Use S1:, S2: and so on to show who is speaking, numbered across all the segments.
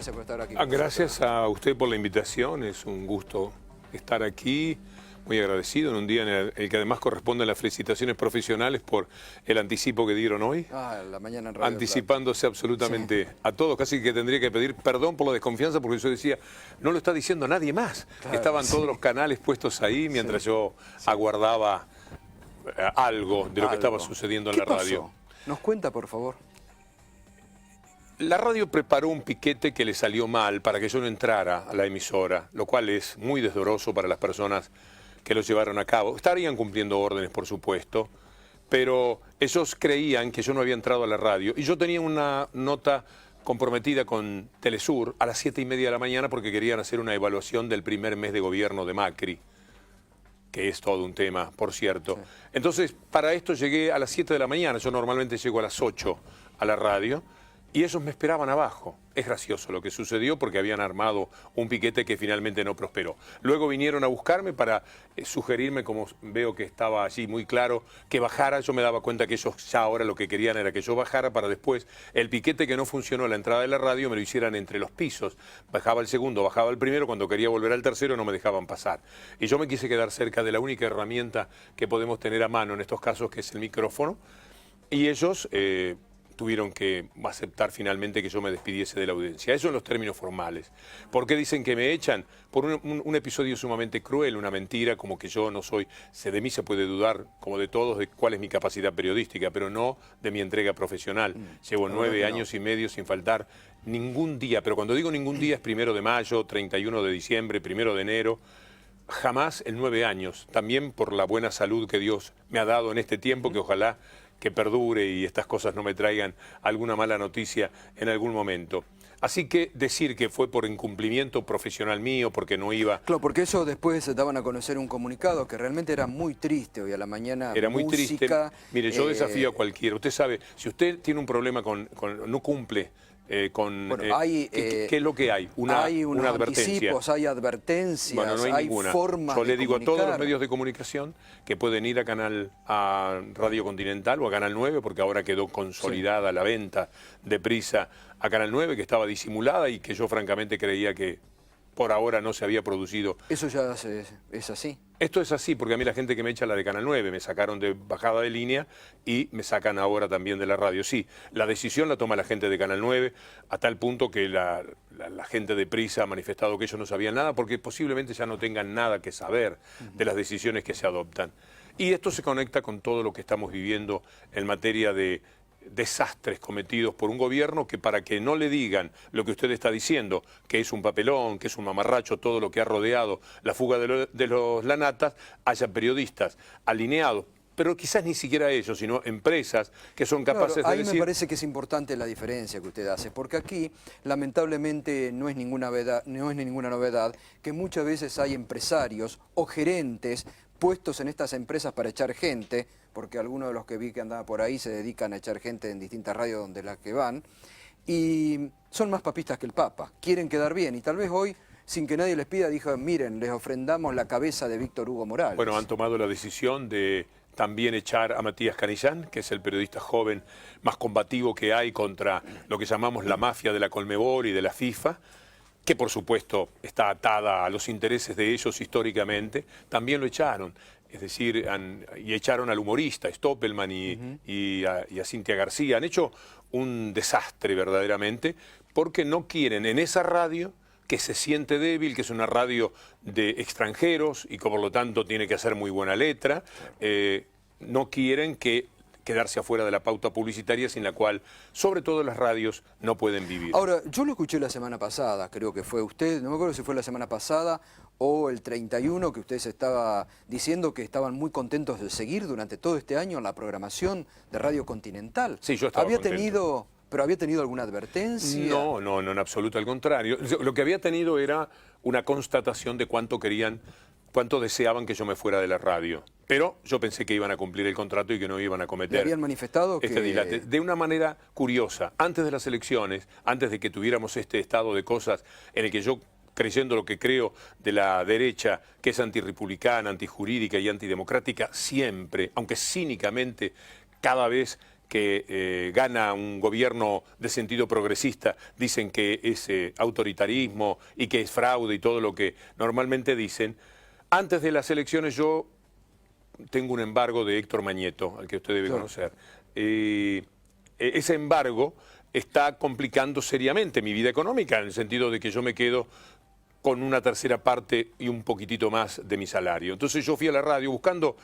S1: gracias por estar aquí.
S2: Gracias a usted por la invitación, es un gusto estar aquí, muy agradecido en un día en el que además corresponden las felicitaciones profesionales por el anticipo que dieron hoy.
S1: La mañana en Radio
S2: Anticipándose absolutamente a todos, casi que tendría que pedir perdón por la desconfianza porque yo decía, no lo está diciendo nadie más.
S1: Claro,
S2: estaban todos los canales puestos ahí mientras yo aguardaba algo de lo que estaba sucediendo en la radio.
S1: ¿Nos cuenta, por favor?
S2: La radio preparó un piquete que le salió mal para que yo no entrara a la emisora, lo cual es muy desdoroso para las personas que lo llevaron a cabo. Estarían cumpliendo órdenes, por supuesto, pero ellos creían que yo no había entrado a la radio y yo tenía una nota comprometida con Telesur a las 7:30 de la mañana porque querían hacer una evaluación del primer mes de gobierno de Macri, que es todo un tema, por cierto. Sí. Entonces, para esto llegué a las 7 de la mañana, yo normalmente llego a las 8 a la radio, y ellos me esperaban abajo. Es gracioso lo que sucedió porque habían armado un piquete que finalmente no prosperó. Luego vinieron a buscarme para sugerirme, como veo que estaba allí muy claro, que bajara. Yo me daba cuenta que ellos ya ahora lo que querían era que yo bajara para después el piquete que no funcionó a la entrada de la radio me lo hicieran entre los pisos. Bajaba el segundo, bajaba el primero, cuando quería volver al tercero no me dejaban pasar. Y yo me quise quedar cerca de la única herramienta que podemos tener a mano en estos casos, que es el micrófono. Y ellos tuvieron que aceptar finalmente que yo me despidiese de la audiencia. Eso en los términos formales. ¿Por qué dicen que me echan? Por un episodio sumamente cruel, una mentira, como que yo no soy... De mí se puede dudar, como de todos, de cuál es mi capacidad periodística, pero no de mi entrega profesional. Llevo 9 años y medio sin faltar ningún día, pero cuando digo ningún día es 1 de mayo, 31 de diciembre, 1 de enero... Jamás en 9 años, también por la buena salud que Dios me ha dado en este tiempo, que ojalá que perdure y estas cosas no me traigan alguna mala noticia en algún momento. Así que decir que fue por incumplimiento profesional mío, porque no iba...
S1: Claro, porque eso después se daban a conocer un comunicado que realmente era muy triste hoy a la mañana.
S2: Era muy triste. Mire, yo desafío a cualquiera. Usted sabe, si usted tiene un problema no cumple... ¿qué es lo que hay?
S1: Hay unos
S2: advertencia.
S1: Anticipos, hay advertencias,
S2: bueno, no hay ninguna.
S1: Formas
S2: Yo le digo
S1: comunicar.
S2: a todos los medios de comunicación que pueden ir a Radio Continental o a Canal 9, porque ahora quedó consolidada la venta de Prisa a Canal 9, que estaba disimulada y que yo francamente creía que por ahora no se había producido.
S1: ¿Eso ya es así?
S2: Esto es así, porque a mí la gente que me echa la de Canal 9, me sacaron de bajada de línea y me sacan ahora también de la radio. Sí, la decisión la toma la gente de Canal 9, a tal punto que la gente de Prisa ha manifestado que ellos no sabían nada, porque posiblemente ya no tengan nada que saber de las decisiones que se adoptan. Y esto se conecta con todo lo que estamos viviendo en materia de desastres cometidos por un gobierno que, para que no le digan lo que usted está diciendo, que es un papelón, que es un mamarracho, todo lo que ha rodeado la fuga de los Lanatas, haya periodistas alineados, pero quizás ni siquiera ellos, sino empresas que son capaces de decir...
S1: Ahí me parece que es importante la diferencia que usted hace, porque aquí lamentablemente no es ninguna novedad que muchas veces hay empresarios o gerentes puestos en estas empresas para echar gente, porque algunos de los que vi que andaban por ahí se dedican a echar gente en distintas radios donde las que van, y son más papistas que el Papa, quieren quedar bien, y tal vez hoy, sin que nadie les pida, dijeron, miren, les ofrendamos la cabeza de Víctor Hugo Morales.
S2: Bueno, han tomado la decisión de también echar a Matías Canillán, que es el periodista joven más combativo que hay contra lo que llamamos la mafia de la Conmebol y de la FIFA, que por supuesto está atada a los intereses de ellos históricamente. También lo echaron, es decir, y echaron al humorista Stoppelman y a Cintia García. Han hecho un desastre verdaderamente, porque no quieren en esa radio, que se siente débil, que es una radio de extranjeros y que por lo tanto tiene que hacer muy buena letra, no quieren quedarse afuera de la pauta publicitaria sin la cual, sobre todo las radios, no pueden vivir.
S1: Ahora, yo lo escuché la semana pasada, creo que fue usted, no me acuerdo si fue la semana pasada o el 31, que usted se estaba diciendo que estaban muy contentos de seguir durante todo este año en la programación de Radio Continental.
S2: Sí, yo estaba contento.
S1: ¿Pero había tenido alguna advertencia?
S2: No, en absoluto, al contrario. Lo que había tenido era una constatación de cuánto deseaban que yo me fuera de la radio. Pero yo pensé que iban a cumplir el contrato y que no iban a cometer...
S1: ¿Le habían manifestado
S2: este dilate? De una manera curiosa. Antes de las elecciones, antes de que tuviéramos este estado de cosas en el que yo, creyendo lo que creo de la derecha, que es antirrepublicana, antijurídica y antidemocrática, siempre, aunque cínicamente, cada vez que gana un gobierno de sentido progresista, dicen que es autoritarismo y que es fraude y todo lo que normalmente dicen. Antes de las elecciones yo tengo un embargo de Héctor Mañeto, al que usted debe conocer. Ese embargo está complicando seriamente mi vida económica, en el sentido de que yo me quedo con una tercera parte y un poquitito más de mi salario. Entonces yo fui a la radio buscando,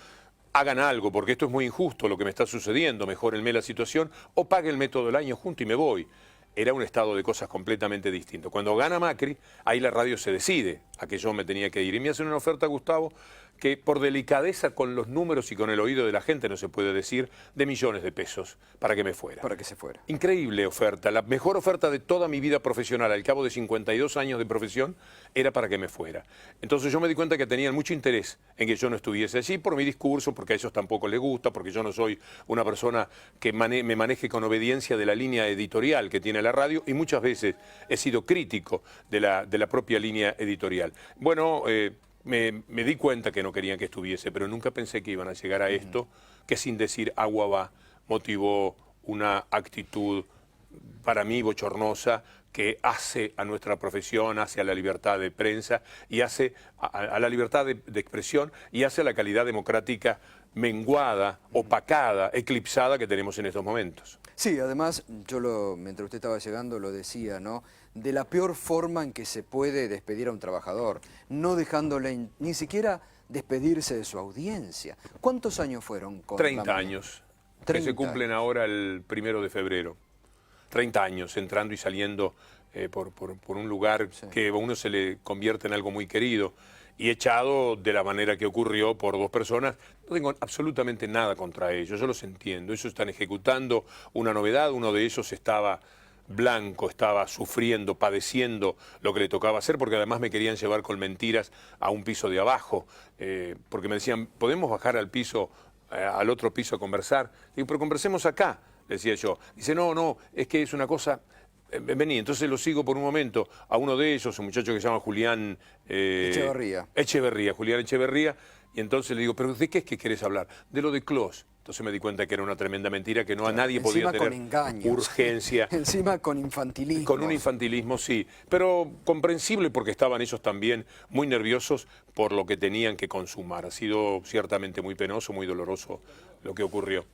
S2: hagan algo, porque esto es muy injusto lo que me está sucediendo, mejórenme la situación, o páguenme todo el año junto y me voy. Era un estado de cosas completamente distinto. Cuando gana Macri, ahí la radio se decide a que yo me tenía que ir. Y me hacen una oferta, Gustavo, que por delicadeza con los números y con el oído de la gente, no se puede decir, de millones de pesos para que me fuera.
S1: Para que se fuera.
S2: Increíble oferta, la mejor oferta de toda mi vida profesional, al cabo de 52 años de profesión, era para que me fuera. Entonces yo me di cuenta que tenían mucho interés en que yo no estuviese allí por mi discurso, porque a ellos tampoco les gusta, porque yo no soy una persona que me maneje con obediencia de la línea editorial que tiene la radio, y muchas veces he sido crítico de la propia línea editorial. Bueno, me di cuenta que no querían que estuviese, pero nunca pensé que iban a llegar a esto, que sin decir agua va, motivó una actitud para mí bochornosa que hace a nuestra profesión, hace a la libertad de prensa y hace a la libertad de expresión y hace a la calidad democrática menguada, opacada, eclipsada que tenemos en estos momentos.
S1: Sí, además, mientras usted estaba llegando lo decía, ¿no? De la peor forma en que se puede despedir a un trabajador, no dejándole ni siquiera despedirse de su audiencia. ¿Cuántos años fueron?
S2: 30 años, que se cumplen ahora el 1 de febrero. 30 años entrando y saliendo por un lugar que a uno se le convierte en algo muy querido, y echado de la manera que ocurrió por dos personas. No tengo absolutamente nada contra ellos, yo los entiendo. Ellos están ejecutando una novedad, uno de ellos estaba blanco, estaba sufriendo, padeciendo lo que le tocaba hacer, porque además me querían llevar con mentiras a un piso de abajo, porque me decían, ¿podemos bajar al piso, al otro piso a conversar? Digo, pero conversemos acá, decía yo. Dice, no, es que es una cosa... Vení, entonces lo sigo por un momento a uno de ellos, un muchacho que se llama Julián Julián Echeverría, y entonces le digo, ¿pero de qué es que querés hablar? De lo de Clos. Entonces me di cuenta que era una tremenda mentira, que no a nadie podía tener urgencia.
S1: Encima con infantilismo.
S2: Con un infantilismo, sí, pero comprensible porque estaban ellos también muy nerviosos por lo que tenían que consumar. Ha sido ciertamente muy penoso, muy doloroso lo que ocurrió.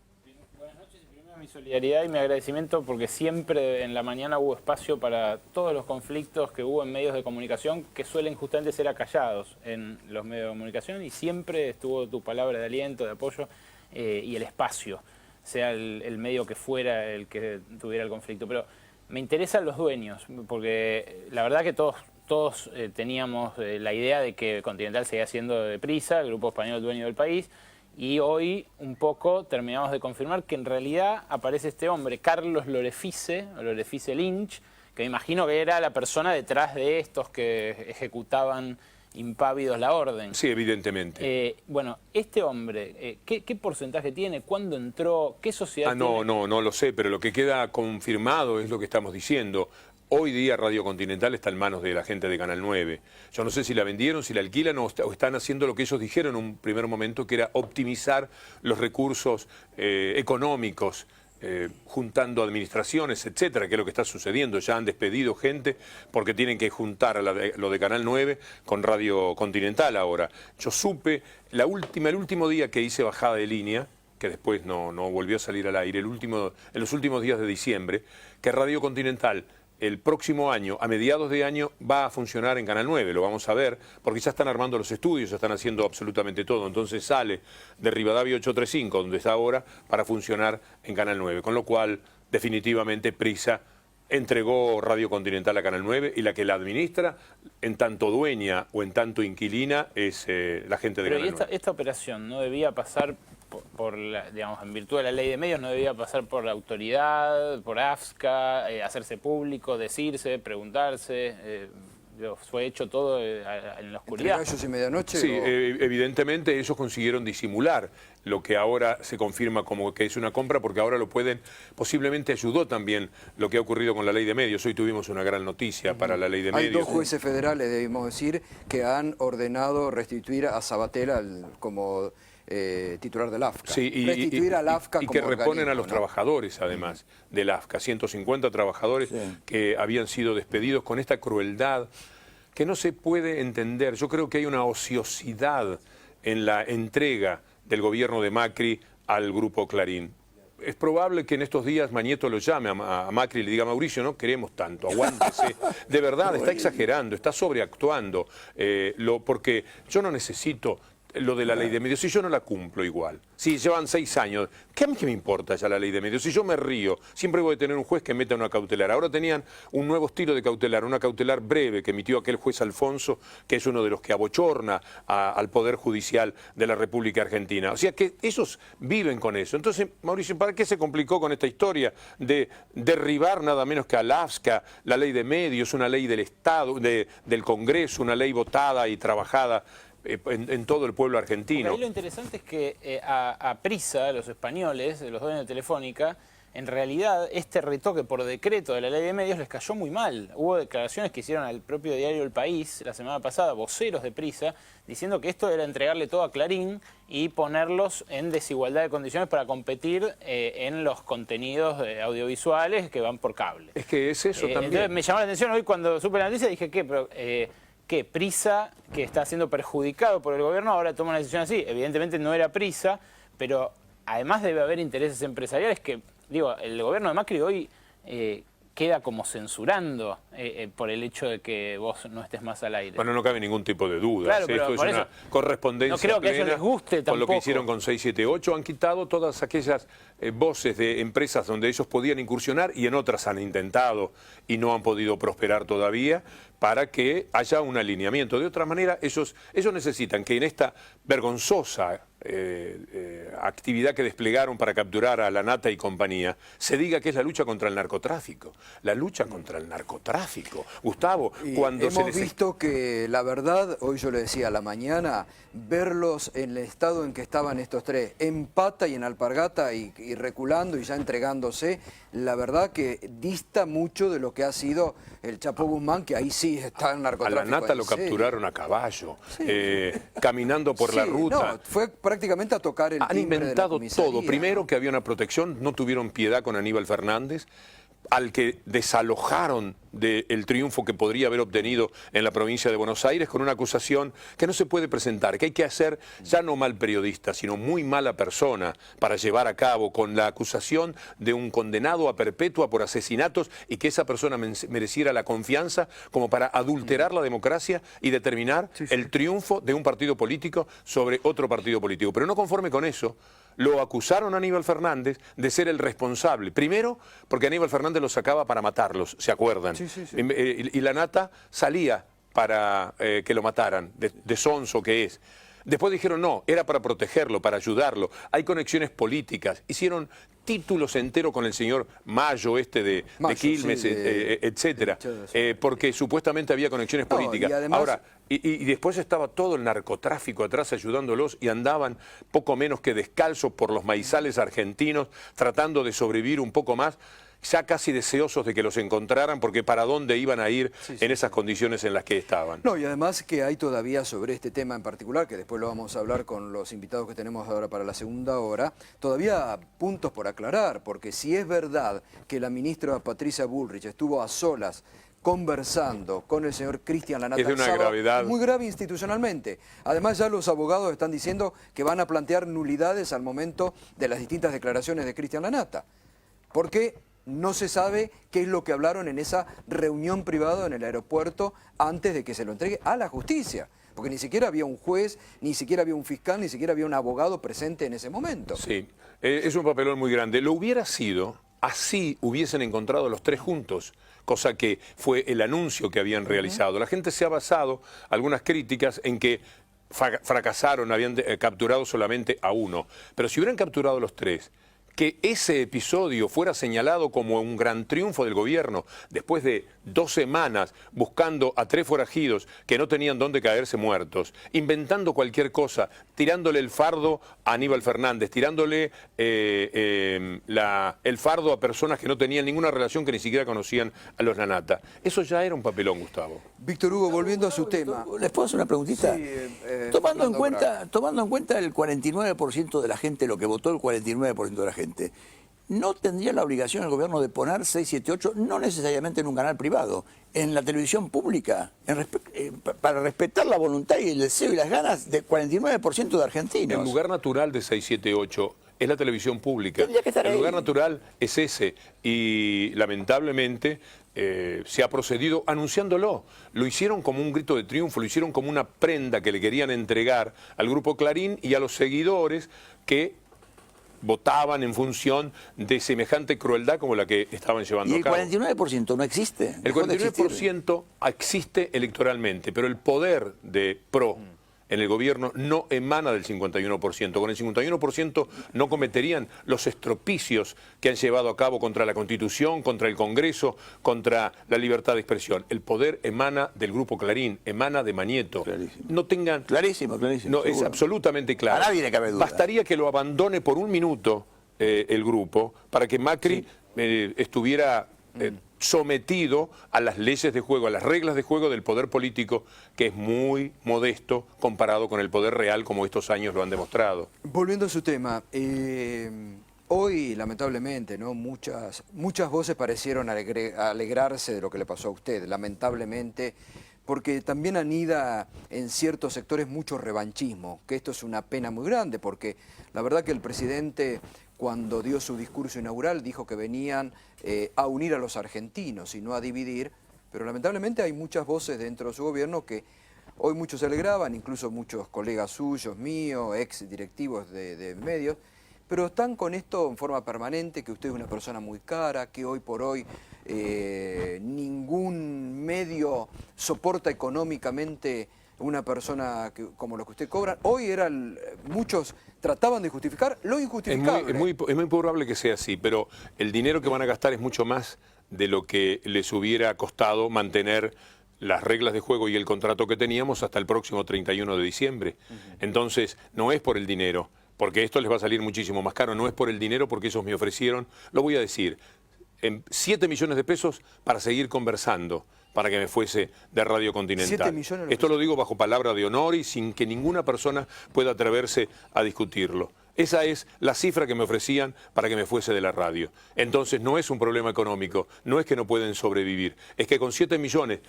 S3: Mi solidaridad y mi agradecimiento porque siempre en la mañana hubo espacio para todos los conflictos que hubo en medios de comunicación que suelen justamente ser acallados en los medios de comunicación, y siempre estuvo tu palabra de aliento, de apoyo y el espacio, sea el medio que fuera el que tuviera el conflicto. Pero me interesan los dueños, porque la verdad que todos teníamos la idea de que Continental seguía siendo de Prisa, el grupo español dueño del país. Y hoy un poco terminamos de confirmar que en realidad aparece este hombre, Carlos Lorefice, o Lorefice Lynch, que me imagino que era la persona detrás de estos que ejecutaban impávidos la orden.
S2: Sí, evidentemente.
S3: Bueno, este hombre, ¿qué porcentaje tiene? ¿Cuándo entró? ¿Qué sociedad tiene?
S2: No lo sé, pero lo que queda confirmado es lo que estamos diciendo. Hoy día Radio Continental está en manos de la gente de Canal 9. Yo no sé si la vendieron, si la alquilan o están haciendo lo que ellos dijeron en un primer momento, que era optimizar los recursos económicos, juntando administraciones, etcétera, que es lo que está sucediendo. Ya han despedido gente porque tienen que juntar lo de Canal 9 con Radio Continental ahora. Yo supe, el último día que hice bajada de línea, que después no volvió a salir al aire, en los últimos días de diciembre, que Radio Continental el próximo año, a mediados de año, va a funcionar en Canal 9, lo vamos a ver, porque ya están armando los estudios, ya están haciendo absolutamente todo, entonces sale de Rivadavia 835, donde está ahora, para funcionar en Canal 9, con lo cual, definitivamente, Prisa entregó Radio Continental a Canal 9 y la que la administra, en tanto dueña o en tanto inquilina, es la gente de Canal 9.
S3: Esta operación no debía pasar digamos, en virtud de la ley de medios, no debía pasar por la autoridad, por AFSCA, hacerse público, decirse, preguntarse. Fue hecho todo en la oscuridad.
S1: ¿Entre gallos y medianoche?
S2: Sí, evidentemente ellos consiguieron disimular lo que ahora se confirma como que es una compra, porque ahora lo pueden, posiblemente ayudó también lo que ha ocurrido con la ley de medios. Hoy tuvimos una gran noticia para la ley de medios.
S1: Hay dos jueces federales, debemos decir, que han ordenado restituir a Sabatel como titular del AFCA.
S2: Sí,
S1: Restituir al AFCA
S2: y
S1: como
S2: que reponen
S1: organismo,
S2: a los
S1: ¿no?
S2: trabajadores, además, del AFCA. 150 trabajadores que habían sido despedidos con esta crueldad que no se puede entender. Yo creo que hay una ociosidad en la entrega del gobierno de Macri al Grupo Clarín. Es probable que en estos días Mañeto lo llame a Macri y le diga: Mauricio, no queremos tanto, aguántese. De verdad, está exagerando, está sobreactuando, porque yo no necesito lo de la ley de medios, si yo no la cumplo igual. Si llevan 6 años, ¿qué a mí qué me importa ya la ley de medios? Si yo me río, siempre voy a tener un juez que meta una cautelar. Ahora tenían un nuevo estilo de cautelar, una cautelar breve que emitió aquel juez Alfonso, que es uno de los que abochorna al Poder Judicial de la República Argentina. O sea que ellos viven con eso. Entonces, Mauricio, ¿para qué se complicó con esta historia de derribar nada menos que al AFCA, la ley de medios, una ley del Estado, del Congreso, una ley votada y trabajada en todo el pueblo argentino?
S3: Porque ahí lo interesante es que a Prisa, los españoles, los dueños de Telefónica, en realidad este retoque por decreto de la ley de medios les cayó muy mal. Hubo declaraciones que hicieron al propio diario El País la semana pasada, voceros de Prisa, diciendo que esto era entregarle todo a Clarín y ponerlos en desigualdad de condiciones para competir en los contenidos audiovisuales que van por cable.
S2: Es que es eso también.
S3: Entonces me llamó la atención hoy cuando supe la noticia, dije, ¿qué? Prisa, que está siendo perjudicado por el gobierno, ahora toma una decisión así. Evidentemente no era Prisa, pero además debe haber intereses empresariales que, digo, el gobierno de Macri hoy queda como censurando por el hecho de que vos no estés más al aire.
S2: Bueno, no cabe ningún tipo de duda.
S3: Claro,
S2: Esto es una correspondencia
S3: no creo que a ellos
S2: plena
S3: les guste
S2: con lo que
S3: tampoco.
S2: hicieron con 678. Han quitado todas aquellas voces de empresas donde ellos podían incursionar y en otras han intentado y no han podido prosperar todavía, para que haya un alineamiento. De otra manera, ellos necesitan que en esta vergonzosa actividad que desplegaron para capturar a Lanata y compañía, se diga que es la lucha contra el narcotráfico. La lucha contra el narcotráfico. Gustavo, cuando
S1: hemos visto que la verdad, hoy yo le decía a la mañana, verlos en el estado en que estaban estos tres, en Pata y en Alpargata y reculando y ya entregándose, la verdad que dista mucho de lo que ha sido el Chapo Guzmán, que ahí sí está el narcotráfico.
S2: A Lanata lo capturaron a caballo, caminando por la ruta.
S1: No, fue prácticamente a tocar el
S2: Han
S1: timbre de la
S2: inventado
S1: comisaría.
S2: todo. Primero que había una protección, no tuvieron piedad con Aníbal Fernández, al que desalojaron del triunfo que podría haber obtenido en la provincia de Buenos Aires con una acusación que no se puede presentar, que hay que hacer ya no mal periodista, sino muy mala persona para llevar a cabo, con la acusación de un condenado a perpetua por asesinatos y que esa persona mereciera la confianza como para adulterar la democracia y determinar el triunfo de un partido político sobre otro partido político. Pero no conforme con eso, lo acusaron a Aníbal Fernández de ser el responsable. Primero, porque Aníbal Fernández lo sacaba para matarlos, ¿se acuerdan? Y Lanata salía para que lo mataran, de sonso que es. Después dijeron no, era para protegerlo, para ayudarlo. Hay conexiones políticas. Hicieron títulos enteros con el señor Mayo, de Quilmes, etcétera, porque supuestamente había conexiones políticas.
S1: Y además,
S2: ahora, y después estaba todo el narcotráfico atrás ayudándolos y andaban poco menos que descalzos por los maizales argentinos, tratando de sobrevivir un poco más, ya casi deseosos de que los encontraran, porque para dónde iban a ir en esas condiciones en las que estaban.
S1: No, y además que hay todavía sobre este tema en particular, que después lo vamos a hablar con los invitados que tenemos ahora para la segunda hora, todavía puntos por aclarar, porque si es verdad que la ministra Patricia Bullrich estuvo a solas conversando con el señor Cristian Lanata,
S2: es de una gravedad
S1: muy grave institucionalmente. Además ya los abogados están diciendo que van a plantear nulidades al momento de las distintas declaraciones de Cristian Lanata, porque no se sabe qué es lo que hablaron en esa reunión privada en el aeropuerto antes de que se lo entregue a la justicia. Porque ni siquiera había un juez, ni siquiera había un fiscal, ni siquiera había un abogado presente en ese momento.
S2: Sí, es un papelón muy grande. Lo hubiera sido, así hubiesen encontrado los tres juntos, cosa que fue el anuncio que habían realizado. La gente se ha basado, algunas críticas, en que fracasaron, habían capturado solamente a uno. Pero si hubieran capturado a los tres, que ese episodio fuera señalado como un gran triunfo del gobierno, después de 2 semanas buscando a 3 forajidos que no tenían dónde caerse muertos, inventando cualquier cosa, tirándole el fardo a Aníbal Fernández, tirándole el fardo a personas que no tenían ninguna relación, que ni siquiera conocían a los Lanata. Eso ya era un papelón, Gustavo.
S1: Víctor Hugo, volviendo a su tema.
S4: ¿Les puedo hacer una preguntita?
S1: Sí,
S4: tomando en
S1: Fernando
S4: cuenta el 49% de la gente, lo que votó el 49% de la gente, ¿no tendría la obligación el gobierno de poner 678, no necesariamente en un canal privado, en la televisión pública, para respetar la voluntad y el deseo y las ganas del 49% de argentinos?
S2: El lugar natural de 678 es la televisión pública.
S4: Tendría que estar
S2: el
S4: ahí.
S2: lugar natural es ese. Y lamentablemente se ha procedido anunciándolo. Lo hicieron como un grito de triunfo, lo hicieron como una prenda que le querían entregar al Grupo Clarín y a los seguidores que votaban en función de semejante crueldad como la que estaban llevando
S4: ¿Y
S2: a
S4: el
S2: cabo.
S4: 49% no existe?
S2: El
S4: Dejó de existir.
S2: 49% existe electoralmente, pero el poder de PRO en el gobierno no emana del 51%. Con el 51% no cometerían los estropicios que han llevado a cabo contra la Constitución, contra el Congreso, contra la libertad de expresión. El poder emana del Grupo Clarín, emana de Mañeto.
S4: Clarísimo.
S2: No tengan...
S4: Clarísimo, clarísimo.
S2: No, es
S4: seguro.
S2: absolutamente claro.
S4: A nadie le cabe duda.
S2: Bastaría que lo abandone por un minuto el grupo para que Macri estuviera sometido a las leyes de juego, a las reglas de juego del poder político, que es muy modesto comparado con el poder real, como estos años lo han demostrado.
S1: Volviendo a su tema, hoy lamentablemente, ¿no? muchas voces parecieron alegrarse de lo que le pasó a usted, lamentablemente, porque también anida en ciertos sectores mucho revanchismo, que esto es una pena muy grande, porque la verdad que el presidente, cuando dio su discurso inaugural, dijo que venían a unir a los argentinos y no a dividir, pero lamentablemente hay muchas voces dentro de su gobierno que hoy muchos se alegraban, incluso muchos colegas suyos, míos, ex directivos de medios, pero están con esto en forma permanente, que usted es una persona muy cara, que hoy por hoy ningún medio soporta económicamente una persona como lo que usted cobra. Hoy muchos trataban de justificar lo injustificable.
S2: Es muy probable que sea así, pero el dinero que van a gastar es mucho más de lo que les hubiera costado mantener las reglas de juego y el contrato que teníamos hasta el próximo 31 de diciembre. Entonces, no es por el dinero, porque esto les va a salir muchísimo más caro. No es por el dinero, porque ellos me ofrecieron, lo voy a decir, 7 millones de pesos para seguir conversando, para que me fuese de Radio Continental.
S1: 7 millones.
S2: Esto lo digo bajo palabra de honor y sin que ninguna persona pueda atreverse a discutirlo. Esa es la cifra que me ofrecían para que me fuese de la radio. Entonces no es un problema económico, no es que no pueden sobrevivir, es que con 7 millones...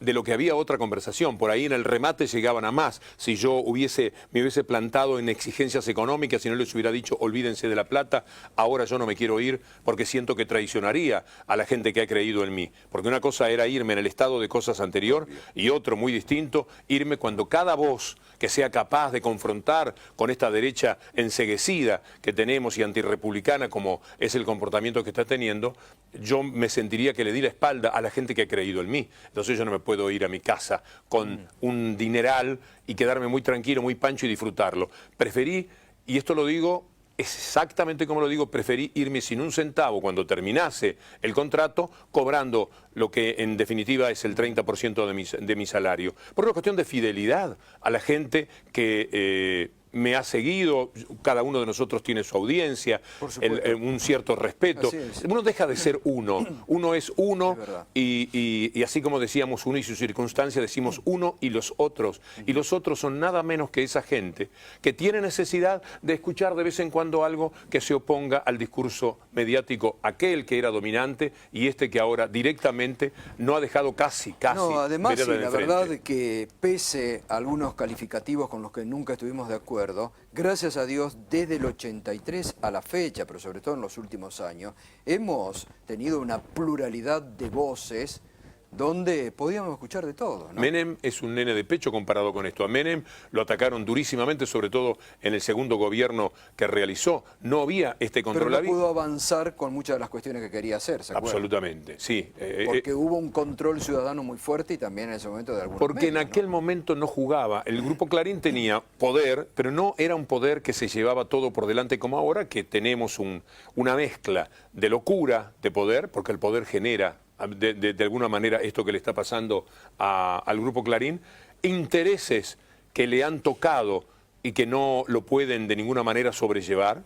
S2: de lo que había otra conversación, por ahí en el remate llegaban a más. Si yo me hubiese plantado en exigencias económicas y no les hubiera dicho olvídense de la plata, ahora yo no me quiero ir porque siento que traicionaría a la gente que ha creído en mí. Porque una cosa era irme en el estado de cosas anterior y otro muy distinto, irme cuando cada voz que sea capaz de confrontar con esta derecha enceguecida que tenemos y antirrepublicana como es el comportamiento que está teniendo, yo me sentiría que le di la espalda a la gente que ha creído en mí. Entonces yo no me puedo ir a mi casa con un dineral y quedarme muy tranquilo, muy pancho y disfrutarlo. Preferí, y esto lo digo exactamente como lo digo, preferí irme sin un centavo cuando terminase el contrato, cobrando lo que en definitiva es el 30% de mi salario. Por una cuestión de fidelidad a la gente que... me ha seguido, cada uno de nosotros tiene su audiencia, un cierto respeto. Uno deja de ser uno es uno y así como decíamos uno y su circunstancia, decimos uno y los otros. Y los otros son nada menos que esa gente que tiene necesidad de escuchar de vez en cuando algo que se oponga al discurso mediático, aquel que era dominante y este que ahora directamente no ha dejado casi
S1: No, además, sí,
S2: vereda de
S1: la
S2: enfrente.
S1: verdad que pese a algunos calificativos con los que nunca estuvimos de acuerdo, gracias a Dios, desde el 83 a la fecha, pero sobre todo en los últimos años, hemos tenido una pluralidad de voces donde podíamos escuchar de todo, ¿no?
S2: Menem es un nene de pecho comparado con esto. A Menem lo atacaron durísimamente, sobre todo en el segundo gobierno que realizó. No había este control.
S1: Pero no pudo avanzar con muchas de las cuestiones que quería hacer, ¿se acuerdan?
S2: Absolutamente, sí.
S1: Porque hubo un control ciudadano muy fuerte y también en ese momento de algunos
S2: Porque en
S1: medios,
S2: aquel
S1: ¿no?
S2: momento no jugaba. El Grupo Clarín tenía poder, pero no era un poder que se llevaba todo por delante como ahora, que tenemos una mezcla de locura de poder, porque el poder genera de alguna manera esto que le está pasando al Grupo Clarín, intereses que le han tocado y que no lo pueden de ninguna manera sobrellevar.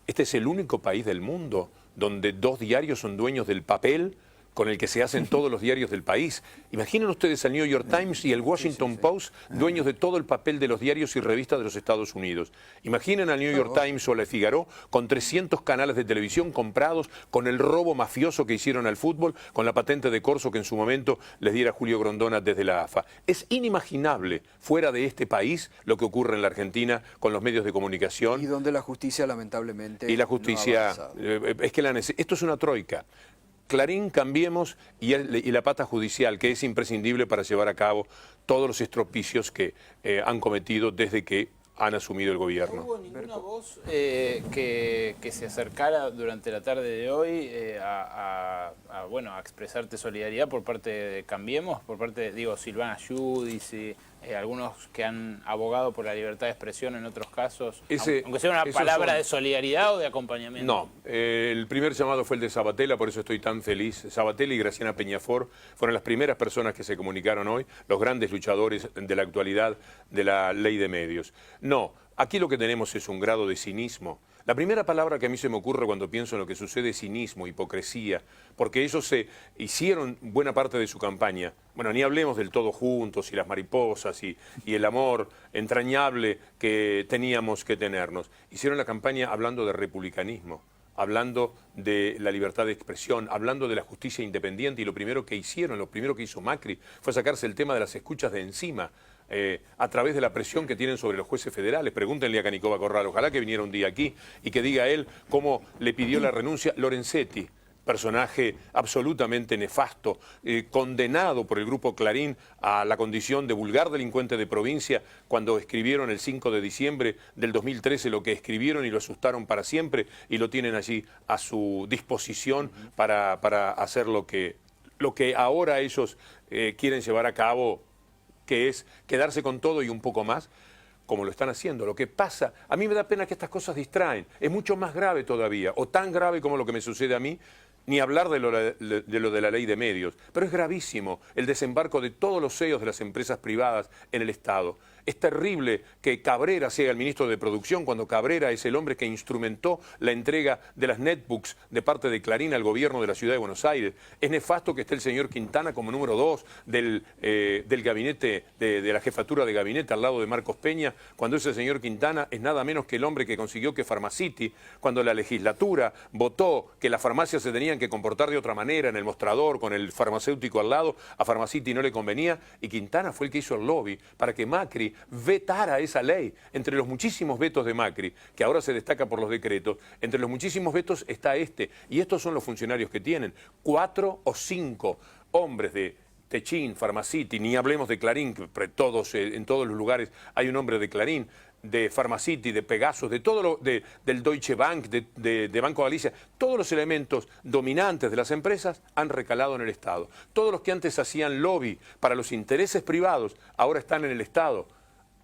S2: Este es el único país del mundo donde 2 diarios son dueños del papel con el que se hacen todos los diarios del país. Imaginen ustedes al New York Times y el Washington Post, dueños de todo el papel de los diarios y revistas de los Estados Unidos. Imaginen al New York Times o a Le Figaro con 300 canales de televisión comprados, con el robo mafioso que hicieron al fútbol, con la patente de corso que en su momento les diera Julio Grondona desde la AFA. Es inimaginable fuera de este país lo que ocurre en la Argentina con los medios de comunicación.
S1: Y donde la justicia lamentablemente
S2: Y la
S1: no ha
S2: justicia,
S1: avanzado.
S2: es que esto es una troika. Clarín, Cambiemos y la pata judicial, que es imprescindible para llevar a cabo todos los estropicios que han cometido desde que han asumido el gobierno.
S3: ¿No hubo ninguna voz que se acercara durante la tarde de hoy bueno, a expresarte solidaridad por parte de Cambiemos, por parte de, Silvana Giudici, algunos que han abogado por la libertad de expresión en otros casos, aunque sea una palabra de solidaridad o de acompañamiento?
S2: No, el primer llamado fue el de Sabatella, por eso estoy tan feliz. Sabatella y Graciana Peñafort fueron las primeras personas que se comunicaron hoy, los grandes luchadores de la actualidad de la ley de medios. No, aquí lo que tenemos es un grado de cinismo. La primera palabra que a mí se me ocurre cuando pienso en lo que sucede es cinismo, hipocresía, porque ellos se hicieron buena parte de su campaña. Bueno, ni hablemos del todo juntos y las mariposas y el amor entrañable que teníamos que tenernos. Hicieron la campaña hablando de republicanismo, hablando de la libertad de expresión, hablando de la justicia independiente, y lo primero que hicieron, lo primero que hizo Macri fue sacarse el tema de las escuchas de encima, a través de la presión que tienen sobre los jueces federales. Pregúntenle a Canicova Corral, ojalá que viniera un día aquí y que diga él cómo le pidió la renuncia Lorenzetti, personaje absolutamente nefasto, condenado por el Grupo Clarín a la condición de vulgar delincuente de provincia cuando escribieron el 5 de diciembre del 2013 lo que escribieron y lo asustaron para siempre y lo tienen allí a su disposición para hacer lo que ahora ellos quieren llevar a cabo, que es quedarse con todo y un poco más, como lo están haciendo. Lo que pasa, a mí me da pena que estas cosas distraen, es mucho más grave todavía, o tan grave como lo que me sucede a mí, ni hablar de lo de la ley de medios, pero es gravísimo el desembarco de todos los CEOs de las empresas privadas en el Estado. Es terrible que Cabrera sea el ministro de Producción cuando Cabrera es el hombre que instrumentó la entrega de las netbooks de parte de Clarín al gobierno de la Ciudad de Buenos Aires. Es nefasto que esté el señor Quintana como número 2 del gabinete, de la jefatura de gabinete al lado de Marcos Peña, cuando ese señor Quintana es nada menos que el hombre que consiguió que Pharmacity, cuando la legislatura votó que las farmacias se tenían que comportar de otra manera en el mostrador, con el farmacéutico al lado, a Pharmacity no le convenía, y Quintana fue el que hizo el lobby para que Macri vetara esa ley. Entre los muchísimos vetos de Macri, que ahora se destaca por los decretos, entre los muchísimos vetos está este, y estos son los funcionarios que tienen, 4 o 5 hombres de Techin, Pharmacity, ni hablemos de Clarín, que en todos los lugares hay un hombre de Clarín, de Pharmacity, de Pegasus, de todo del Deutsche Bank, de Banco Galicia, todos los elementos dominantes de las empresas han recalado en el Estado. Todos los que antes hacían lobby para los intereses privados ahora están en el Estado,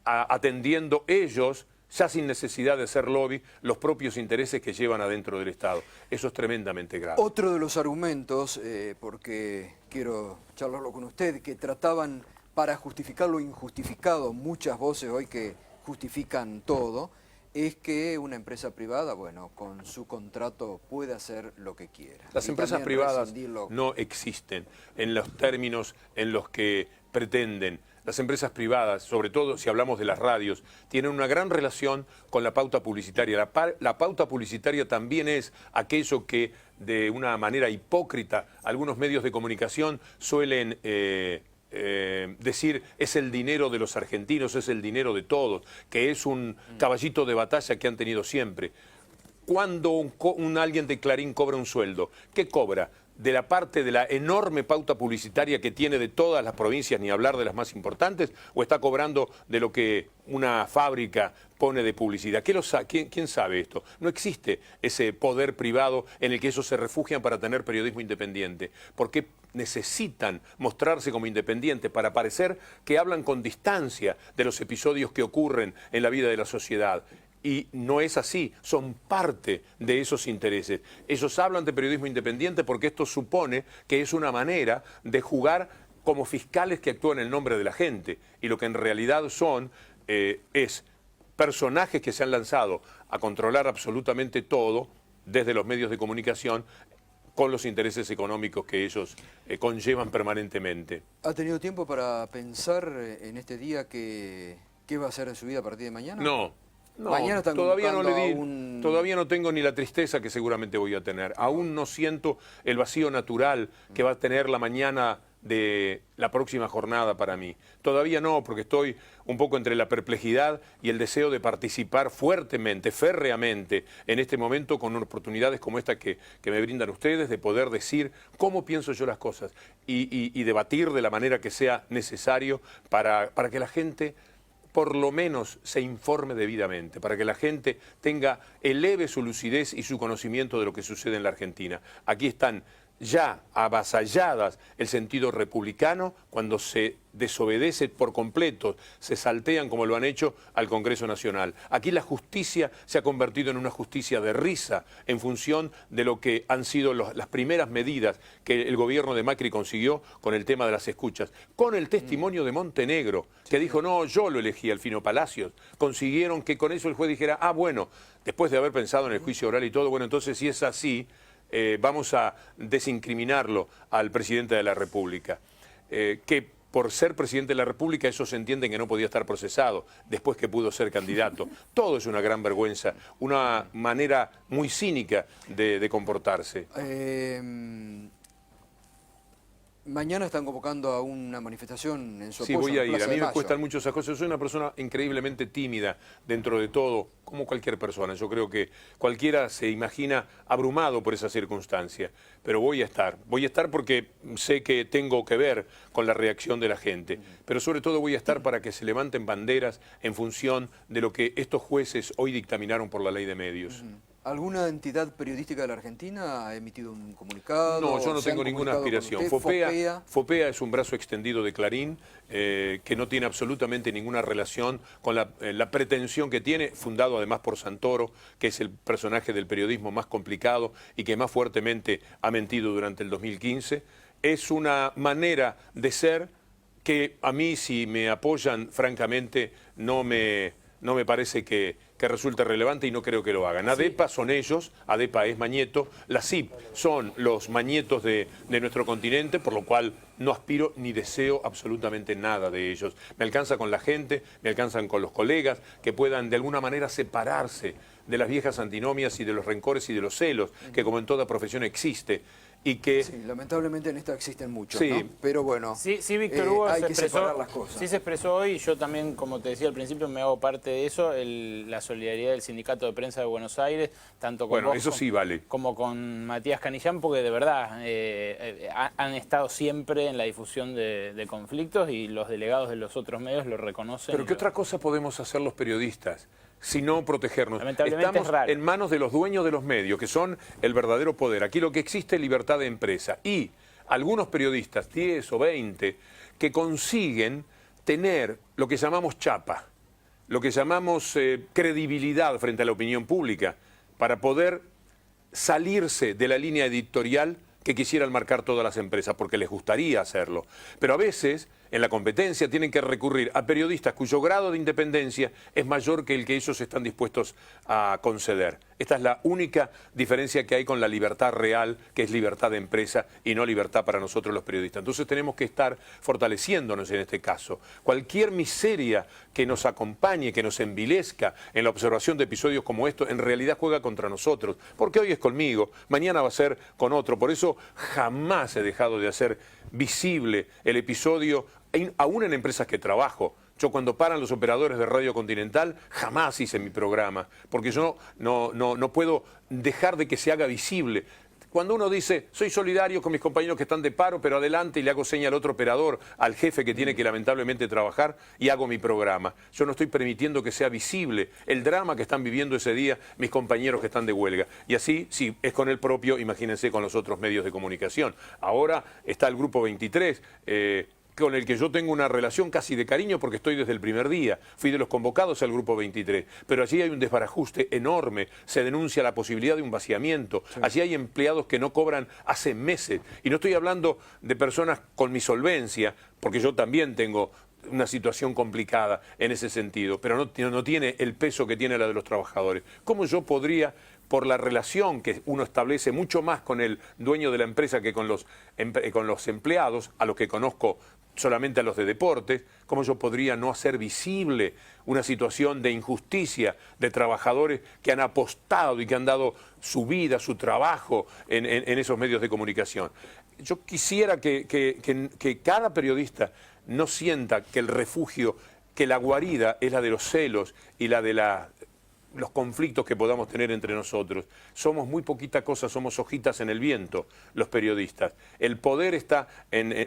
S2: atendiendo ellos, ya sin necesidad de hacer lobby, los propios intereses que llevan adentro del Estado. Eso es tremendamente grave.
S1: Otro de los argumentos, porque quiero charlarlo con usted, que trataban para justificar lo injustificado, muchas voces hoy que justifican todo, es que una empresa privada, bueno, con su contrato puede hacer lo que quiera.
S2: Las empresas privadas no existen en los términos en los que pretenden. Las empresas privadas, sobre todo si hablamos de las radios, tienen una gran relación con la pauta publicitaria. La pauta publicitaria también es aquello que de una manera hipócrita algunos medios de comunicación suelen decir es el dinero de los argentinos, es el dinero de todos, que es un caballito de batalla que han tenido siempre. Cuando alguien de Clarín cobra un sueldo, ¿qué cobra? de la parte de la enorme pauta publicitaria que tiene de todas las provincias, ni hablar de las más importantes, o está cobrando de lo que una fábrica pone de publicidad? ¿Quién sabe esto? No existe ese poder privado en el que ellos se refugian para tener periodismo independiente. ¿Por qué necesitan mostrarse como independientes? Para parecer que hablan con distancia de los episodios que ocurren en la vida de la sociedad. Y no es así, son parte de esos intereses. Ellos hablan de periodismo independiente porque esto supone que es una manera de jugar como fiscales que actúan en el nombre de la gente. Y lo que en realidad son es personajes que se han lanzado a controlar absolutamente todo desde los medios de comunicación con los intereses económicos que ellos conllevan permanentemente.
S1: ¿Ha tenido tiempo para pensar en este día qué va a hacer de su vida a partir de mañana?
S2: No.
S1: Mañana están
S2: todavía
S1: convocando
S2: todavía no tengo ni la tristeza que seguramente voy a tener. Aún no siento el vacío natural que va a tener la mañana de la próxima jornada para mí. Todavía no, porque estoy un poco entre la perplejidad y el deseo de participar fuertemente, férreamente, en este momento con oportunidades como esta que me brindan ustedes, de poder decir cómo pienso yo las cosas y debatir de la manera que sea necesario para que la gente por lo menos se informe debidamente, para que la gente eleve su lucidez y su conocimiento de lo que sucede en la Argentina. Aquí están ya avasalladas el sentido republicano cuando se desobedece por completo, se saltean como lo han hecho al Congreso Nacional. Aquí la justicia se ha convertido en una justicia de risa en función de lo que han sido las primeras medidas que el gobierno de Macri consiguió con el tema de las escuchas. Con el testimonio de Montenegro, que dijo, no, yo lo elegí, Alfino Palacios. Consiguieron que con eso el juez dijera, ah, bueno, después de haber pensado en el juicio oral y todo, bueno, entonces si es así, vamos a desincriminarlo al presidente de la República. Que por ser presidente de la República eso se entiende que no podía estar procesado después que pudo ser candidato. Todo es una gran vergüenza, una manera muy cínica de comportarse.
S1: Mañana están convocando a una manifestación en su apoyo.
S2: Sí, voy a ir. A mí me cuestan
S1: mucho.
S2: mucho esas cosas. Yo soy una persona increíblemente tímida dentro de todo, como cualquier persona. Yo creo que cualquiera se imagina abrumado por esa circunstancia. Pero voy a estar. Voy a estar porque sé que tengo que ver con la reacción de la gente. Pero sobre todo voy a estar para que se levanten banderas en función de lo que estos jueces hoy dictaminaron por la ley de medios.
S1: ¿Alguna entidad periodística de la Argentina ha emitido un comunicado?
S2: No, yo no
S1: ¿Se han
S2: tengo ninguna
S1: comunicado
S2: aspiración.
S1: con usted?
S2: FOPEA es un brazo extendido de Clarín que no tiene absolutamente ninguna relación con la pretensión que tiene, fundado además por Santoro, que es el personaje del periodismo más complicado y que más fuertemente ha mentido durante el 2015. Es una manera de ser que a mí, si me apoyan, francamente, no me parece que resulte relevante y no creo que lo hagan. ADEPA son ellos, ADEPA es Mañeto, la CIP son los Mañetos de nuestro continente, por lo cual no aspiro ni deseo absolutamente nada de ellos. Me alcanza con la gente, me alcanzan con los colegas, que puedan de alguna manera separarse de las viejas antinomias y de los rencores y de los celos, que como en toda profesión existe. Y que,
S1: sí, lamentablemente en esta existen muchos,
S2: sí,
S1: ¿no? Pero bueno,
S3: Sí, Víctor Hugo
S1: hay
S3: se
S1: que
S3: expresó,
S1: separar las cosas.
S3: sí se expresó hoy, y yo también, como te decía al principio, me hago parte de eso, la solidaridad del Sindicato de Prensa de Buenos Aires, tanto con
S2: bueno,
S3: vos
S2: eso sí vale.
S3: como con Matías Canillán, porque de verdad han estado siempre en la difusión de conflictos y los delegados de los otros medios lo reconocen.
S2: Pero ¿qué otra cosa podemos hacer los periodistas? Sino protegernos.
S3: Lamentablemente
S2: Estamos
S3: es raro.
S2: en manos de los dueños de los medios, que son el verdadero poder. Aquí lo que existe es libertad de empresa. Y algunos periodistas, 10 o 20, que consiguen tener lo que llamamos chapa, lo que llamamos credibilidad frente a la opinión pública, para poder salirse de la línea editorial que quisieran marcar todas las empresas, porque les gustaría hacerlo. Pero a veces, en la competencia, tienen que recurrir a periodistas cuyo grado de independencia es mayor que el que ellos están dispuestos a conceder. Esta es la única diferencia que hay con la libertad real, que es libertad de empresa y no libertad para nosotros los periodistas. Entonces tenemos que estar fortaleciéndonos en este caso. Cualquier miseria que nos acompañe, que nos envilezca en la observación de episodios como estos, en realidad juega contra nosotros. Porque hoy es conmigo, mañana va a ser con otro. Por eso jamás he dejado de hacer visible el episodio, aún en empresas que trabajo. Yo cuando paran los operadores de Radio Continental, jamás hice mi programa, porque yo no puedo dejar de que se haga visible. Cuando uno dice, soy solidario con mis compañeros que están de paro, pero adelante y le hago señal al otro operador, al jefe que tiene que lamentablemente trabajar y hago mi programa. Yo no estoy permitiendo que sea visible el drama que están viviendo ese día mis compañeros que están de huelga. Y así, si es con el propio, imagínense con los otros medios de comunicación. Ahora está el Grupo 23, con el que yo tengo una relación casi de cariño porque estoy desde el primer día. Fui de los convocados al Grupo 23. Pero allí hay un desbarajuste enorme. Se denuncia la posibilidad de un vaciamiento. Sí. Allí hay empleados que no cobran hace meses. Y no estoy hablando de personas con mi solvencia, porque yo también tengo una situación complicada en ese sentido, pero no tiene el peso que tiene la de los trabajadores. ¿Cómo yo podría, por la relación que uno establece mucho más con el dueño de la empresa que con los empleados, a los que conozco solamente a los de deportes, cómo yo podría no hacer visible una situación de injusticia de trabajadores que han apostado y que han dado su vida, su trabajo en esos medios de comunicación? Yo quisiera que cada periodista no sienta que el refugio, que la guarida es la de los celos y la de los conflictos que podamos tener entre nosotros. Somos muy poquita cosa, somos hojitas en el viento, los periodistas. El poder está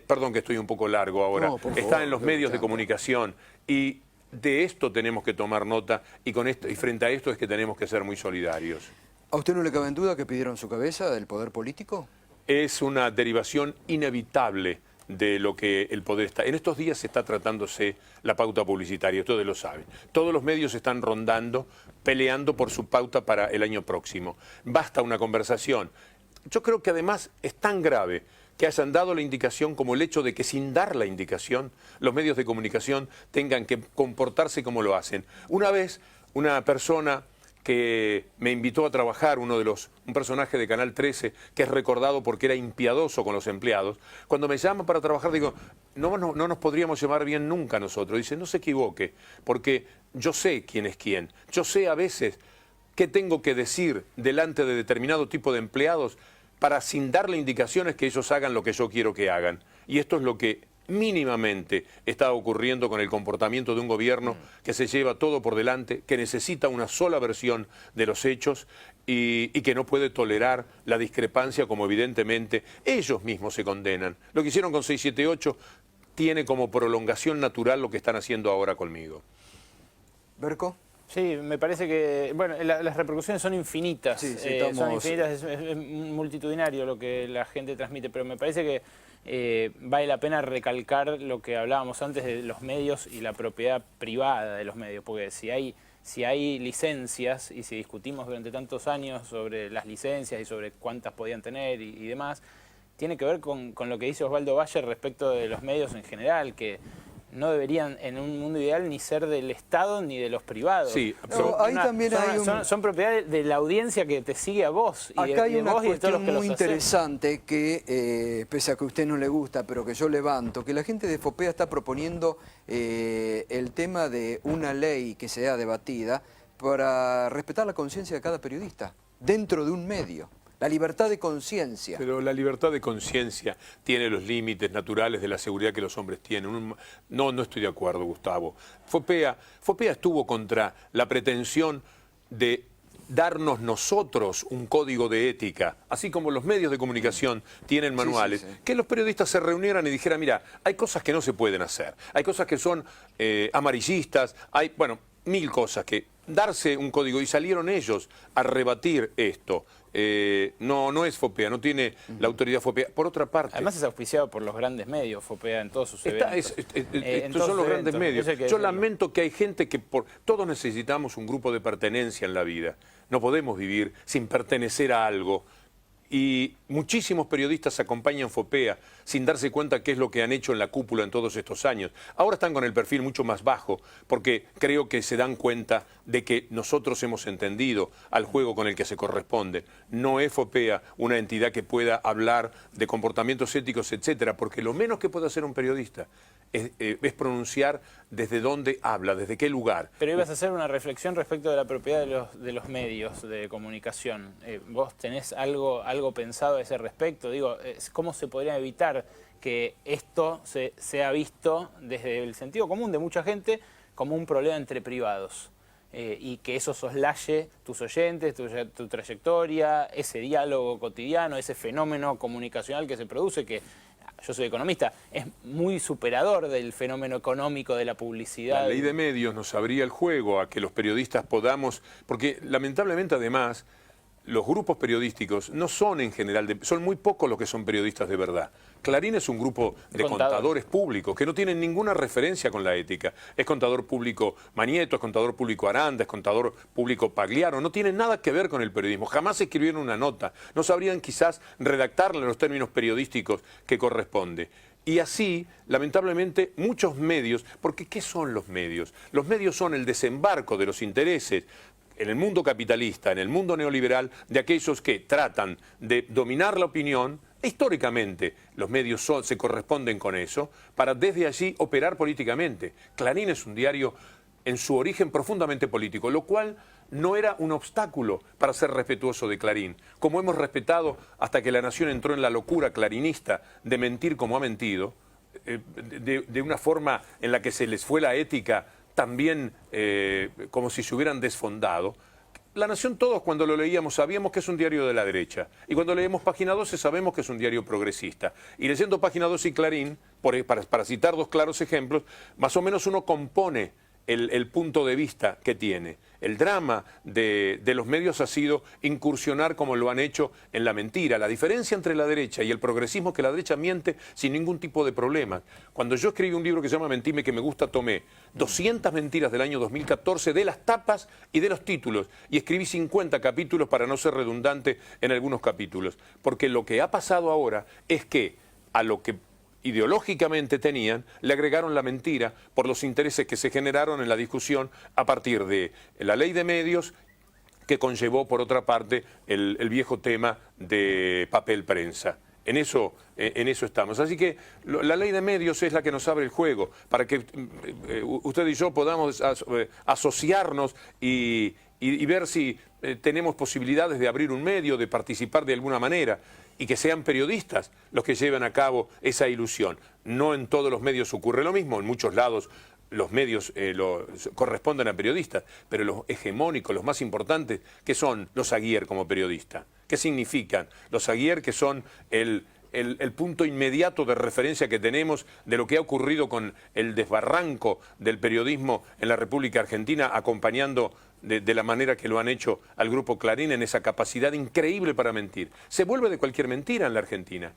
S2: perdón que estoy un poco largo ahora, no, está en los medios de comunicación y de esto tenemos que tomar nota y frente a esto es que tenemos que ser muy solidarios.
S1: ¿A usted no le cabe en duda que pidieron su cabeza del poder político?
S2: Es una derivación inevitable de lo que el poder está. En estos días se está tratándose la pauta publicitaria, ustedes lo saben. Todos los medios están rondando, peleando por su pauta para el año próximo. Basta una conversación. Yo creo que además es tan grave que hayan dado la indicación como el hecho de que sin dar la indicación los medios de comunicación tengan que comportarse como lo hacen. Una vez una persona que me invitó a trabajar, un personaje de Canal 13, que es recordado porque era impiadoso con los empleados, cuando me llama para trabajar digo, no nos podríamos llevar bien nunca nosotros. Dice, no se equivoque, porque yo sé quién es quién. Yo sé a veces qué tengo que decir delante de determinado tipo de empleados para, sin darle indicaciones, que ellos hagan lo que yo quiero que hagan. Y esto es lo que mínimamente está ocurriendo con el comportamiento de un gobierno que se lleva todo por delante, que necesita una sola versión de los hechos y que no puede tolerar la discrepancia como evidentemente ellos mismos se condenan. Lo que hicieron con 678 tiene como prolongación natural lo que están haciendo ahora conmigo.
S1: ¿Berco?
S3: Sí, me parece que, bueno, las repercusiones son infinitas,
S1: sí,
S3: son infinitas, es multitudinario lo que la gente transmite, pero me parece que vale la pena recalcar lo que hablábamos antes de los medios y la propiedad privada de los medios, porque si hay licencias y si discutimos durante tantos años sobre las licencias y sobre cuántas podían tener y demás, tiene que ver con lo que dice Osvaldo Bayer respecto de los medios en general, que no deberían en un mundo ideal ni ser del Estado ni de los privados.
S2: Sí,
S1: pero ahí también
S3: son propiedades de la audiencia que te sigue a vos.
S1: Acá hay una cuestión muy interesante que, pese a que a usted no le gusta, pero que yo levanto, que la gente de FOPEA está proponiendo el tema de una ley que sea debatida para respetar la conciencia de cada periodista dentro de un medio. La libertad de conciencia.
S2: Pero la libertad de conciencia tiene los límites naturales de la seguridad que los hombres tienen. No estoy de acuerdo, Gustavo. FOPEA estuvo contra la pretensión de darnos nosotros un código de ética, así como los medios de comunicación tienen manuales, que los periodistas se reunieran y dijeran, mira, hay cosas que no se pueden hacer, hay cosas que son amarillistas, hay, bueno, mil cosas que darse un código y salieron ellos a rebatir esto. No es FOPEA, no tiene la autoridad FOPEA. Por otra parte...
S3: Además es auspiciado por los grandes medios, FOPEA, en todos sus eventos.
S2: Estos son los grandes medios. Yo lamento que hay gente que... Todos necesitamos un grupo de pertenencia en la vida. No podemos vivir sin pertenecer a algo. Y muchísimos periodistas acompañan FOPEA sin darse cuenta qué es lo que han hecho en la cúpula en todos estos años. Ahora están con el perfil mucho más bajo porque creo que se dan cuenta de que nosotros hemos entendido al juego con el que se corresponde. No es FOPEA una entidad que pueda hablar de comportamientos éticos, etcétera, porque lo menos que puede hacer un periodista es pronunciar desde dónde habla, desde qué lugar.
S3: Pero ibas a hacer una reflexión respecto de la propiedad de los medios de comunicación. ¿Vos tenés algo pensado a ese respecto? Digo, ¿cómo se podría evitar que esto sea visto desde el sentido común de mucha gente como un problema entre privados? y que eso soslaye tus oyentes, tu trayectoria, ese diálogo cotidiano, ese fenómeno comunicacional que se produce, que yo soy economista, es muy superador del fenómeno económico de la publicidad.
S2: La ley de medios nos abría el juego a que los periodistas podamos, porque lamentablemente además los grupos periodísticos no son en general, son muy pocos los que son periodistas de verdad. Clarín es un grupo de contadores públicos que no tienen ninguna referencia con la ética. Es contador público Manieto, es contador público Aranda, es contador público Pagliaro. No tienen nada que ver con el periodismo. Jamás escribieron una nota. No sabrían quizás redactarla en los términos periodísticos que corresponde. Y así, lamentablemente, muchos medios, porque ¿qué son los medios? Los medios son el desembarco de los intereses en el mundo capitalista, en el mundo neoliberal, de aquellos que tratan de dominar la opinión. Históricamente los medios se corresponden con eso, para desde allí operar políticamente. Clarín es un diario en su origen profundamente político, lo cual no era un obstáculo para ser respetuoso de Clarín, como hemos respetado hasta que la nación entró en la locura clarinista de mentir como ha mentido, de una forma en la que se les fue la ética también como si se hubieran desfondado. La Nación, todos cuando lo leíamos sabíamos que es un diario de la derecha, y cuando leemos Página 12 sabemos que es un diario progresista. Y leyendo Página 12 y Clarín, para citar dos claros ejemplos, más o menos uno compone el punto de vista que tiene. El drama de los medios ha sido incursionar como lo han hecho en la mentira. La diferencia entre la derecha y el progresismo es que la derecha miente sin ningún tipo de problema. Cuando yo escribí un libro que se llama Mentime que me gusta, tomé 200 mentiras del año 2014 de las tapas y de los títulos, y escribí 50 capítulos para no ser redundante en algunos capítulos. Porque lo que ha pasado ahora es que a lo que ideológicamente tenían, le agregaron la mentira por los intereses que se generaron en la discusión a partir de la ley de medios, que conllevó por otra parte el viejo tema de papel prensa. En eso estamos. Así que la ley de medios es la que nos abre el juego para que usted y yo podamos asociarnos y ver si tenemos posibilidades de abrir un medio, de participar de alguna manera, y que sean periodistas los que lleven a cabo esa ilusión. No en todos los medios ocurre lo mismo, en muchos lados los medios corresponden a periodistas, pero los hegemónicos, los más importantes, ¿qué son los Aguiar como periodista? ¿Qué significan? Los Aguiar, que son el punto inmediato de referencia que tenemos de lo que ha ocurrido con el desbarranco del periodismo en la República Argentina, acompañando de la manera que lo han hecho al Grupo Clarín en esa capacidad increíble para mentir. Se vuelve de cualquier mentira en la Argentina.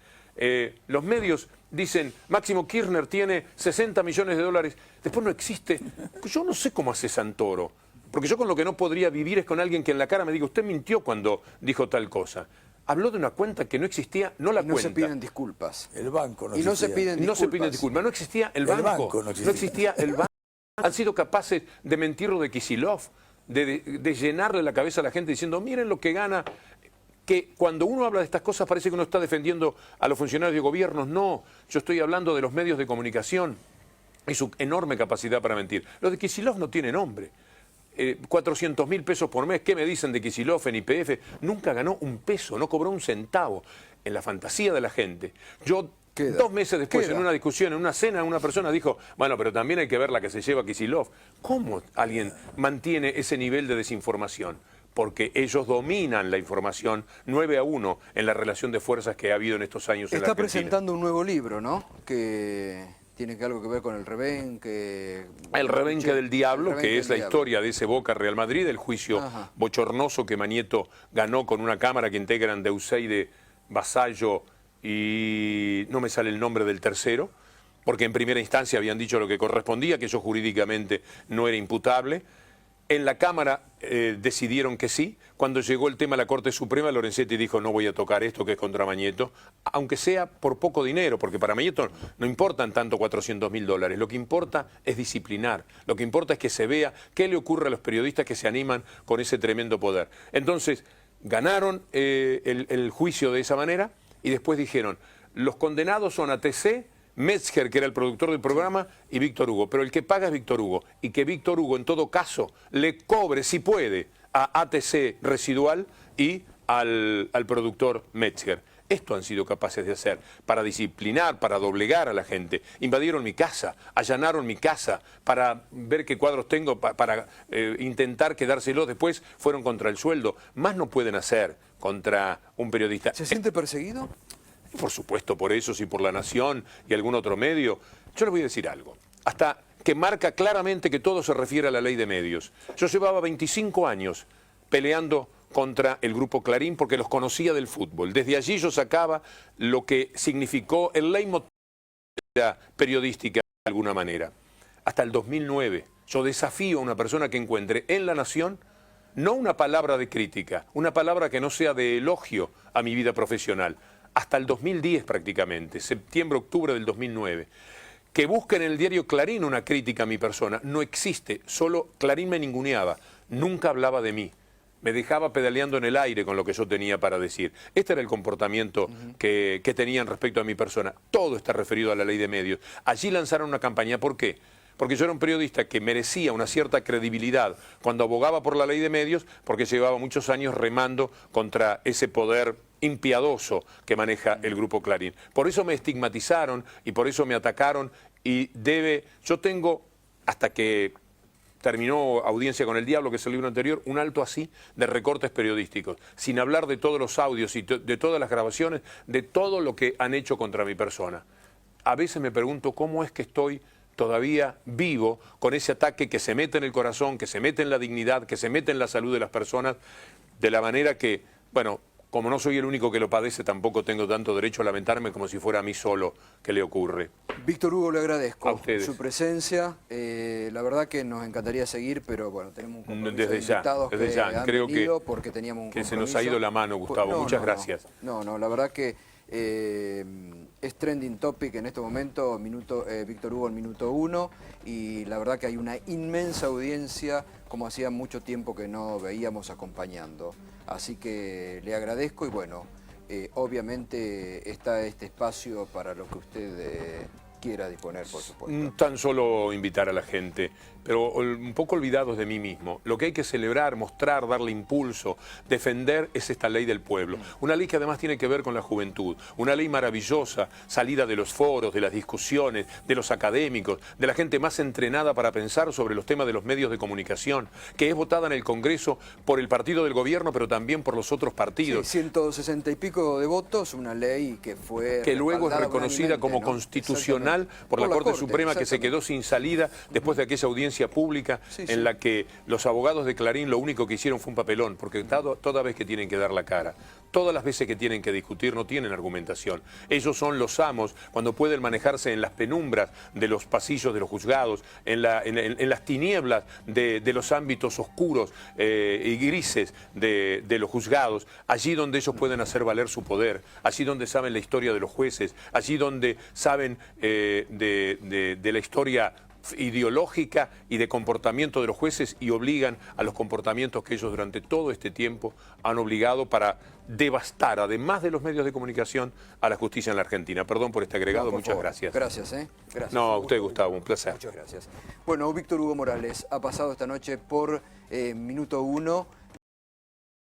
S2: Los medios dicen, Máximo Kirchner tiene 60 millones de dólares, después no existe. Yo no sé cómo hace Santoro, porque yo con lo que no podría vivir es con alguien que en la cara me diga, usted mintió cuando dijo tal cosa. Habló de una cuenta que no existía, no la cuenta.
S1: No se piden disculpas.
S4: El banco no
S1: existía. Y no se piden disculpas.
S2: No se piden disculpas. No existía el banco. No existía el banco. Han sido capaces de mentirlo de Kicillof, de llenarle la cabeza a la gente diciendo, miren lo que gana. Que cuando uno habla de estas cosas parece que uno está defendiendo a los funcionarios de gobiernos. No, yo estoy hablando de los medios de comunicación y su enorme capacidad para mentir. Lo de Kicillof no tiene nombre. 400.000 pesos por mes, ¿qué me dicen de Kicillof en YPF? Nunca ganó un peso, no cobró un centavo. En la fantasía de la gente. Yo, 2 meses después, en una discusión, en una cena, una persona dijo, bueno, pero también hay que ver la que se lleva Kicillof. ¿Cómo alguien mantiene ese nivel de desinformación? Porque ellos dominan la información 9-1 en la relación de fuerzas que ha habido en estos años en la Argentina.
S1: Está presentando un nuevo libro, ¿no? Que tiene algo que ver con el rebenque.
S2: El rebenque del diablo, que es la historia de ese Boca Real Madrid, el juicio bochornoso que Manieto ganó con una cámara que integran Deuseide, Vasallo y no me sale el nombre del tercero, porque en primera instancia habían dicho lo que correspondía, que eso jurídicamente no era imputable. En la Cámara decidieron que sí. Cuando llegó el tema a la Corte Suprema, Lorenzetti dijo, no voy a tocar esto que es contra Manieto, aunque sea por poco dinero, porque para Manieto no importan tanto 400.000 dólares. Lo que importa es disciplinar. Lo que importa es que se vea qué le ocurre a los periodistas que se animan con ese tremendo poder. Entonces, ganaron el juicio de esa manera y después dijeron, los condenados son ATC, Metzger, que era el productor del programa, y Víctor Hugo. Pero el que paga es Víctor Hugo. Y que Víctor Hugo, en todo caso, le cobre, si puede, a ATC Residual y al productor Metzger. Esto han sido capaces de hacer, para disciplinar, para doblegar a la gente. Invadieron mi casa, allanaron mi casa para ver qué cuadros tengo, para intentar quedárselos. Después fueron contra el sueldo. Más no pueden hacer contra un periodista.
S1: ¿Se siente perseguido?
S2: Por supuesto, por eso, y por La Nación y algún otro medio. Yo les voy a decir algo. Hasta que marca claramente que todo se refiere a la ley de medios. Yo llevaba 25 años peleando contra el Grupo Clarín porque los conocía del fútbol. Desde allí yo sacaba lo que significó el leitmotiv de la periodística de alguna manera. Hasta el 2009 yo desafío a una persona que encuentre en La Nación no una palabra de crítica, una palabra que no sea de elogio a mi vida profesional. Hasta el 2010 prácticamente, septiembre, octubre del 2009. Que busquen en el diario Clarín una crítica a mi persona. No existe, solo Clarín me ninguneaba, nunca hablaba de mí. Me dejaba pedaleando en el aire con lo que yo tenía para decir. Este era el comportamiento que tenían respecto a mi persona. Todo está referido a la ley de medios. Allí lanzaron una campaña. ¿Por qué? Porque yo era un periodista que merecía una cierta credibilidad cuando abogaba por la ley de medios, porque llevaba muchos años remando contra ese poder impiadoso que maneja el Grupo Clarín. Por eso me estigmatizaron y por eso me atacaron y yo tengo, hasta que terminó Audiencia con el Diablo, que es el libro anterior, un alto así de recortes periodísticos, sin hablar de todos los audios y de todas las grabaciones, de todo lo que han hecho contra mi persona. A veces me pregunto cómo es que estoy todavía vivo con ese ataque que se mete en el corazón, que se mete en la dignidad, que se mete en la salud de las personas, de la manera que, bueno, como no soy el único que lo padece, tampoco tengo tanto derecho a lamentarme como si fuera a mí solo que le ocurre.
S1: Víctor Hugo, le agradezco
S2: A ustedes.
S1: su presencia. La verdad que nos encantaría seguir, pero bueno, tenemos un compromiso
S2: Desde
S1: de
S2: ya,
S1: invitados
S2: desde
S1: que
S2: ya.
S1: han
S2: Creo
S1: venido porque teníamos un
S2: que se
S1: compromiso.
S2: nos ha ido la mano, Gustavo. Muchas gracias.
S1: No, la verdad que es trending topic en este momento, Víctor Hugo en minuto 1, y la verdad que hay una inmensa audiencia, como hacía mucho tiempo que no veíamos acompañando. Así que le agradezco y bueno, obviamente está este espacio para lo que usted quiera disponer, por supuesto.
S2: Tan solo invitar a la gente, pero un poco olvidados de mí mismo. Lo que hay que celebrar, mostrar, darle impulso, defender es esta ley del pueblo. Una ley que además tiene que ver con la juventud. Una ley maravillosa, salida de los foros, de las discusiones, de los académicos, de la gente más entrenada para pensar sobre los temas de los medios de comunicación, que es votada en el Congreso por el partido del gobierno, pero también por los otros partidos.
S1: Sí, 160 y pico de votos, una ley que fue
S2: que luego es reconocida como
S1: ¿no?
S2: constitucional por la Corte Suprema, que se quedó sin salida después de aquella audiencia pública en la que los abogados de Clarín lo único que hicieron fue un papelón, porque toda vez que tienen que dar la cara, todas las veces que tienen que discutir no tienen argumentación. Ellos son los amos cuando pueden manejarse en las penumbras de los pasillos de los juzgados, en las tinieblas de los ámbitos oscuros y grises de los juzgados, allí donde ellos pueden hacer valer su poder, allí donde saben la historia de los jueces, allí donde saben de la historia ideológica y de comportamiento de los jueces y obligan a los comportamientos que ellos durante todo este tiempo han obligado para devastar, además de los medios de comunicación, a la justicia en la Argentina. Perdón por este agregado,
S1: por
S2: muchas
S1: favor.
S2: gracias.
S1: Gracias, Gracias.
S2: No, a usted, Gustavo, un placer.
S1: Muchas gracias. Bueno, Víctor Hugo Morales ha pasado esta noche por Minuto 1.